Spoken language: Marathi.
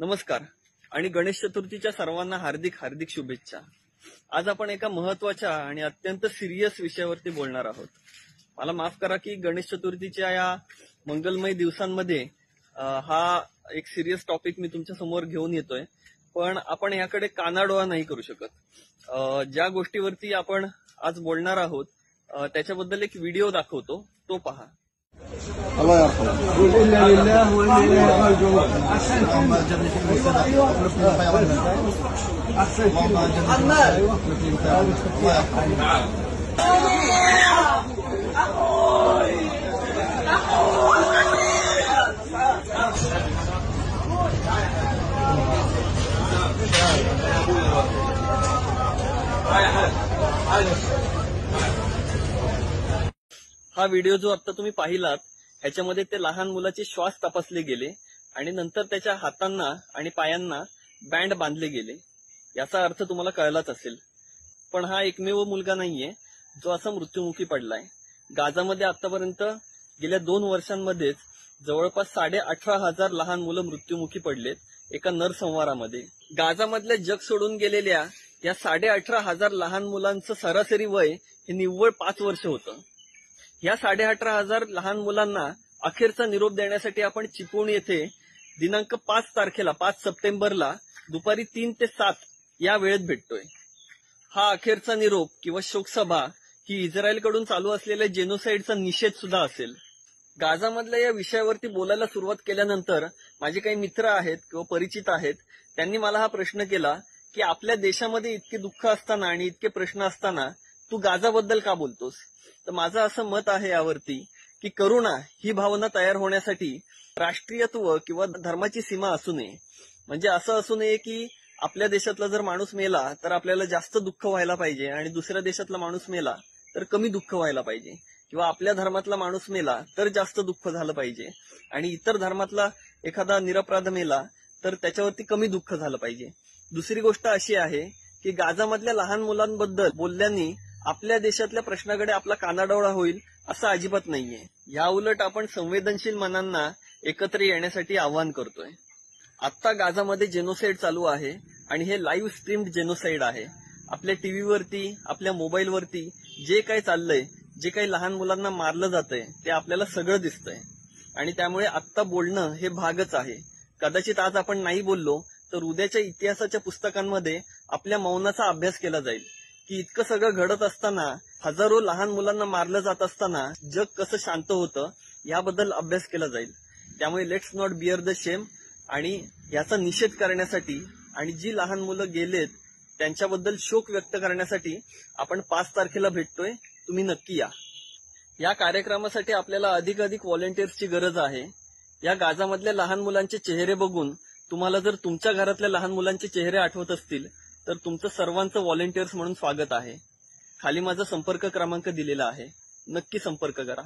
नमस्कार आणि गणेश चतुर्थीच्या सर्वांना हार्दिक हार्दिक शुभेच्छा। आज आपण एका महत्वाच्या आणि अत्यंत सिरियस विषयावरती बोलणार आहोत। मला माफ करा की गणेश चतुर्थीच्या या मंगलमय दिवसांमध्ये हा एक सिरियस टॉपिक मी तुमच्या समोर घेऊन येतोय, पण आपण याकडे कानाडोळा नाही करू शकत। ज्या गोष्टीवरती आपण आज बोलणार आहोत त्याच्याबद्दल एक व्हिडिओ दाखवतो, तो पहा। الله يرحمه. قول إنا لله وإنا إليه راجعون. أحسنت. اللهم أجرني في المستدعى واخلف لي خيرا منها. أحسنت. اللهم أجرني في واخلف لي خيرا منها. الله يرحمه. हा व्हिडिओ जो आता तुम्ही पाहिलात ह्याच्यामध्ये ते लहान मुलाचे श्वास तपासले गेले आणि नंतर त्याच्या हातांना आणि पायांना बँड बांधले गेले। याचा अर्थ तुम्हाला कळलाच असेल। पण हा एकमेव मुलगा नाहीये जो असा मृत्युमुखी पडलाय। गाझामध्ये आतापर्यंत गेल्या 2 वर्षांमध्येच जवळपास 18,500 लहान मुलं मृत्युमुखी पडलेत एका नरसंहारामध्ये। गाझामधल्या जग सोडून गेलेल्या या 18,500 लहान मुलांचं सरासरी वय हे निव्वळ 5 वर्ष होतं। या 18,500 लहान मुलांना अखेरचा निरोप देण्यासाठी आपण चिपळूण येथे दिनांक 5 सप्टेंबरला दुपारी 3 ते 7 या वेळेत भेटतोय। हा अखेरचा निरोप किंवा शोकसभा ही इस्रायलकडून चालू असलेल्या जेनोसाइडचा निषेध सुद्धा असेल। गाझामधल्या या विषयावरती बोलायला सुरुवात केल्यानंतर माझे काही मित्र आहेत किंवा परिचित आहेत, त्यांनी मला हा प्रश्न केला की आपल्या देशामध्ये इतके दुःख असताना आणि इतके प्रश्न असताना तू गाझाबद्दल का बोलतोस? तर माझं असं मत आहे यावरती की करुणा ही भावना तयार होण्यासाठी राष्ट्रीयत्व किंवा धर्माची सीमा असू नये। म्हणजे असं असू नये की आपल्या देशातला जर माणूस मेला तर आपल्याला जास्त दुःख व्हायला पाहिजे आणि दुसऱ्या देशातला माणूस मेला तर कमी दुःख व्हायला पाहिजे, किंवा आपल्या धर्मातला माणूस मेला तर जास्त दुःख झालं पाहिजे आणि इतर धर्मातला एखादा निरपराध मेला तर त्याच्यावरती कमी दुःख झालं पाहिजे। दुसरी गोष्ट अशी आहे की गाझामधल्या लहान मुलांबद्दल बोलल्याने आपल्या देशातल्या प्रश्नाकडे आपला कानाडोळा होईल असं अजिबात नाहीये। या उलट आपण संवेदनशील मनांना एकत्र येण्यासाठी आवाहन करतोय। आता गाझामध्ये जेनोसाइड चालू आहे आणि हे लाईव्ह स्ट्रीम्ड जेनोसाइड आहे। आपल्या टीव्हीवरती, आपल्या मोबाईलवरती जे काही चाललंय, जे काही लहान मुलांना मारलं जातंय ते आपल्याला सगळं दिसतंय आणि त्यामुळे आत्ता बोलणं हे भागच आहे। कदाचित आज आपण नाही बोललो तर उद्याच्या इतिहासाच्या पुस्तकांमध्ये आपल्या मौनाचा अभ्यास केला जाईल की इतकं सगळं घडत असताना, हजारो लहान मुलांना मारलं जात असताना जग कसं शांत होतं याबद्दल अभ्यास केला जाईल। त्यामुळे लेट्स नॉट बिअर द शेम आणि याचा निषेध करण्यासाठी आणि जी लहान मुलं गेलेत त्यांच्याबद्दल शोक व्यक्त करण्यासाठी आपण 5 तारखेला भेटतोय। तुम्ही नक्की या। या कार्यक्रमासाठी आपल्याला अधिकाधिक व्हॉलंटियर्सची गरज आहे। या गाझामधल्या लहान मुलांचे चेहरे बघून तुम्हाला जर तुमच्या घरातल्या लहान मुलांचे चेहरे आठवत असतील तर तुमचं सर्वांचं व्हॉलंटियर्स म्हणून स्वागत आहे। खाली माझा संपर्क क्रमांक दिलेला आहे, नक्की संपर्क करा।